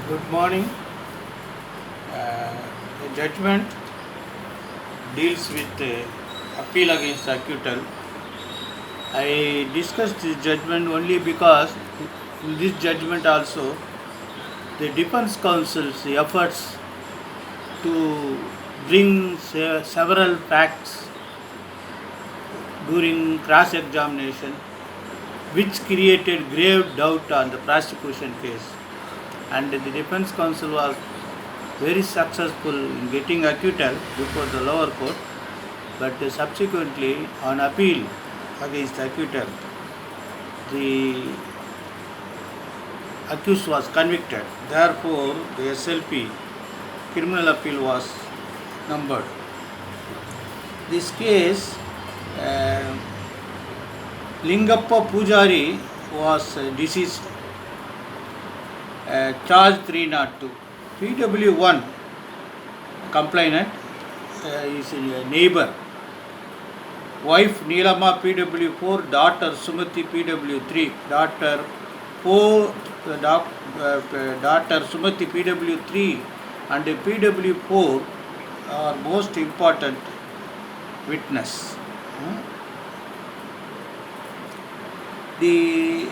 Good morning. The judgment deals with appeal against acquittal. I discussed this judgment only because in this judgment also the defense counsel's efforts to bring several facts during cross examination which created grave doubt on the prosecution case, and the defense counsel was very successful in getting acquittal before the lower court, but subsequently on appeal against acquittal, the accused was convicted. Therefore, the SLP criminal appeal was numbered. This case, uh, Lingappa Pujari was deceased, charge 302. PW1 complainant is a neighbor. Wife Neelama PW4, daughter Sumati PW3, daughter Sumati PW3 and PW4 are most important witness. The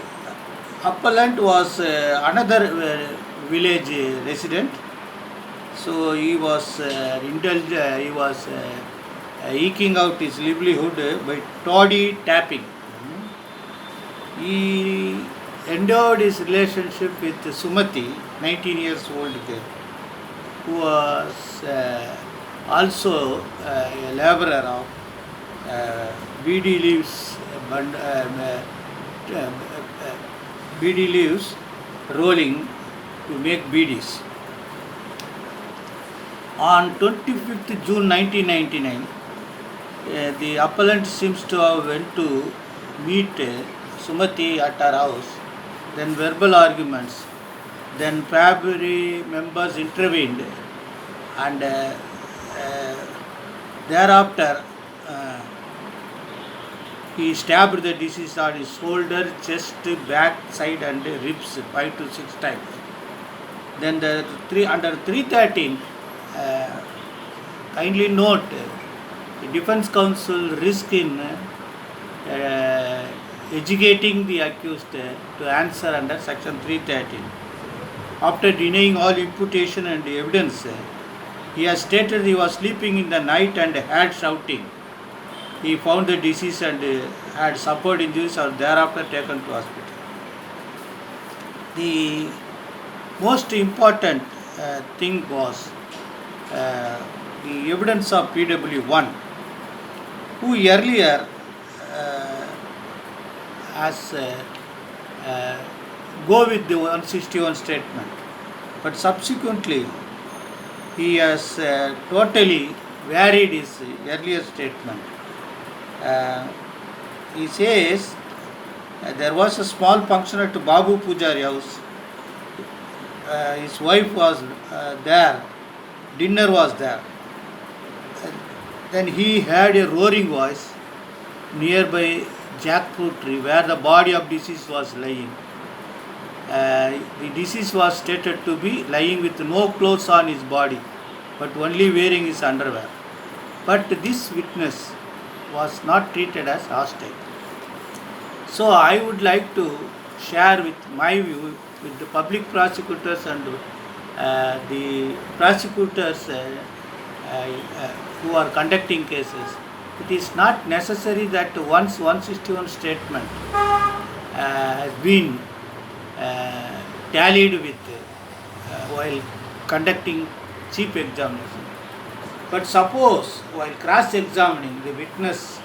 appellant was another village resident, so he was eking out his livelihood by toddy tapping. He endowed his relationship with Sumati, 19 years old girl, who was also a laborer of BD leaves, BD leaves rolling to make BDs. On 25th June 1999, the appellant seems to have went to meet Sumati at her house. Then verbal arguments. Then family members intervened, and thereafter he stabbed the deceased on his shoulder, chest, back, side, and ribs 5 to 6 times. Then under 313, kindly note the defense counsel risk in educating the accused to answer under section 313. After denying all imputation and evidence, he has stated he was sleeping in the night and had shouting. He found the deceased and had suffered injuries or thereafter taken to hospital. The most important thing was the evidence of PW1, who earlier has go with the 161 statement, but subsequently he has totally varied his earlier statement. He says there was a small function at Babu Pujari house. His wife was there, dinner was there. Then he heard a roaring voice nearby jackfruit tree where the body of deceased was lying. The deceased was stated to be lying with no clothes on his body, but only wearing his underwear. But this witness was not treated as hostile. So I would like to share with my view with the public prosecutors and the prosecutors who are conducting cases. It is not necessary that once 161 statement has been tallied with while conducting chief examination. But suppose while cross-examining the witness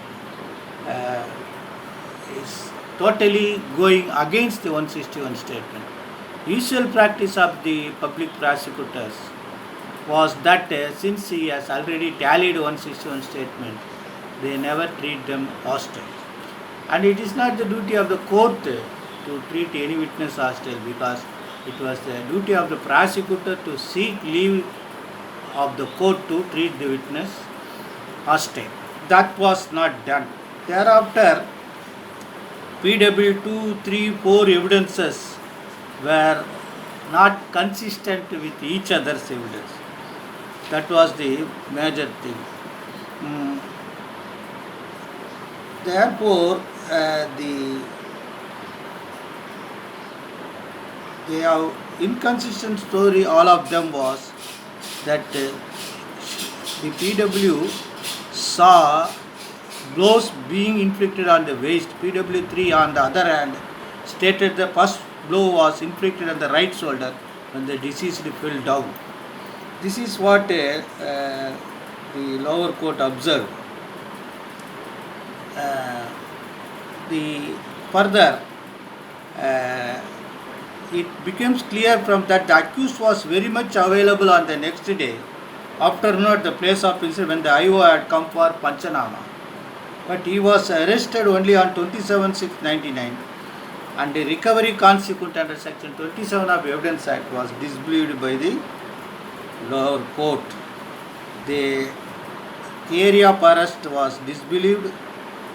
is totally going against the 161 statement, usual practice of the public prosecutors was that since he has already tallied 161 statement, they never treat them hostile. And it is not the duty of the court to treat any witness hostile, because it was the duty of the prosecutor to seek leave of the court to treat the witness hostile. That was not done. Thereafter, PW 2, 3, 4 evidences were not consistent with each other's evidence. That was the major thing. Mm, Therefore, they have inconsistent story. All of them was that the PW saw blows being inflicted on the waist. PW3 on the other hand stated the first blow was inflicted on the right shoulder when the deceased fell down. This is what the lower court observed. Uh, the further it becomes clear from that the accused was very much available on the next day afternoon at the place of incident when the IO had come for Panchanama. But he was arrested only on 27/6/99 and the recovery consequent under section 27 of Evidence Act was disbelieved by the lower court. The area of arrest was disbelieved,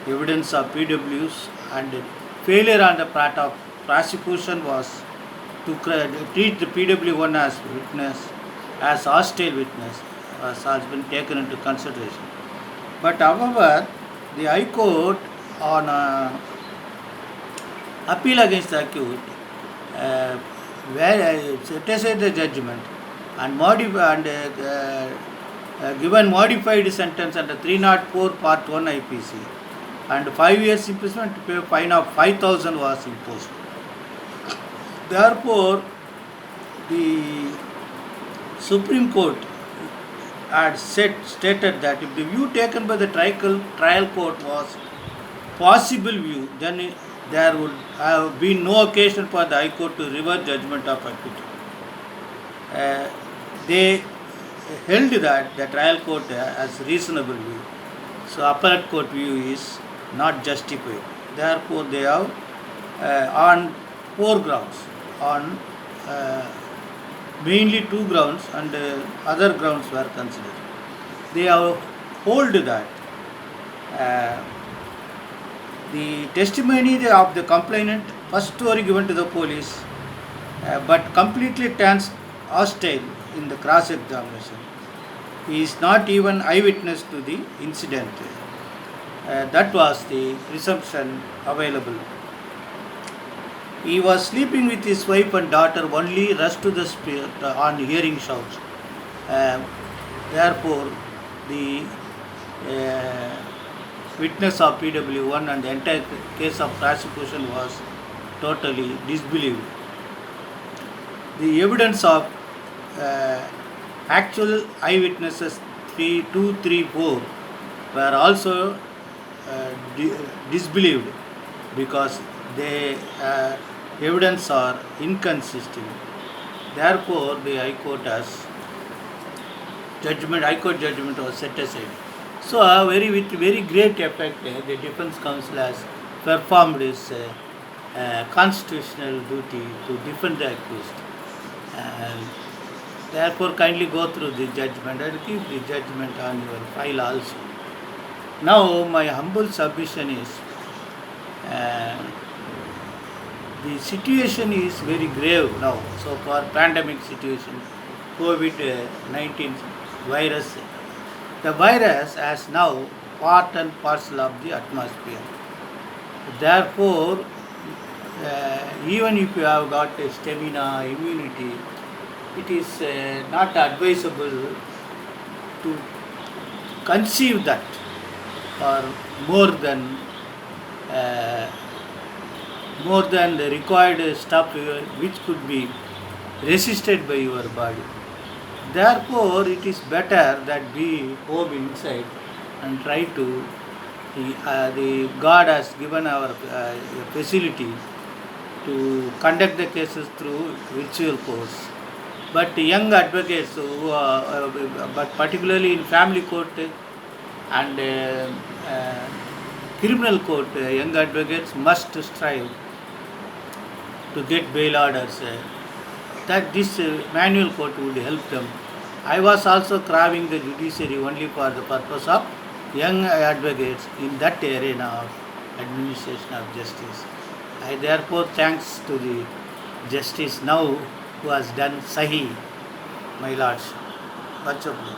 evidence of PWs and failure on the part of prosecution was to treat the PW1 as witness, as hostile witness, has been taken into consideration. But however, the High Court on appeal against the accused set aside the judgment and given modified sentence under 304 Part 1 IPC and 5 years imprisonment to pay a fine of 5,000 was imposed. Therefore, the Supreme Court had stated that if the view taken by the trial court was possible view, then there would have been no occasion for the High Court to reverse judgment of acquittal. They held that the trial court has reasonable view. So appellate court view is not justified. Therefore, they have on 4 grounds, on mainly 2 grounds and other grounds were considered. They have hold that the testimony of the complainant, first story given to the police, but completely turns hostile in the cross-examination. He is not even eyewitness to the incident. That was the presumption available. He was sleeping with his wife and daughter, only rushed to the spirit on hearing shouts. Therefore, the witness of PW1 and the entire case of prosecution was totally disbelieved. The evidence of actual eyewitnesses 2, 3, 4 were also disbelieved because they evidence are inconsistent. Therefore, the High Court Court judgment was set aside. So, with very great effect, the defense counsel has performed its constitutional duty to defend the accused. Therefore, kindly go through the judgment and keep the judgment on your file also. Now, my humble submission is the situation is very grave now. So, for pandemic situation, COVID-19 virus, the virus has now part and parcel of the atmosphere. Therefore, even if you have got a stamina, immunity, it is not advisable to conceive that or more than the required stuff which could be resisted by your body. Therefore, it is better that be home inside and try to the God has given our facility to conduct the cases through virtual course. But young advocates who are, but particularly in family court and criminal court, young advocates must strive to get bail orders. That this manual court would help them. I was also craving the judiciary only for the purpose of young advocates in that arena of administration of justice. I therefore thanks to the justice now who has done Sahih, my lords. What's your please?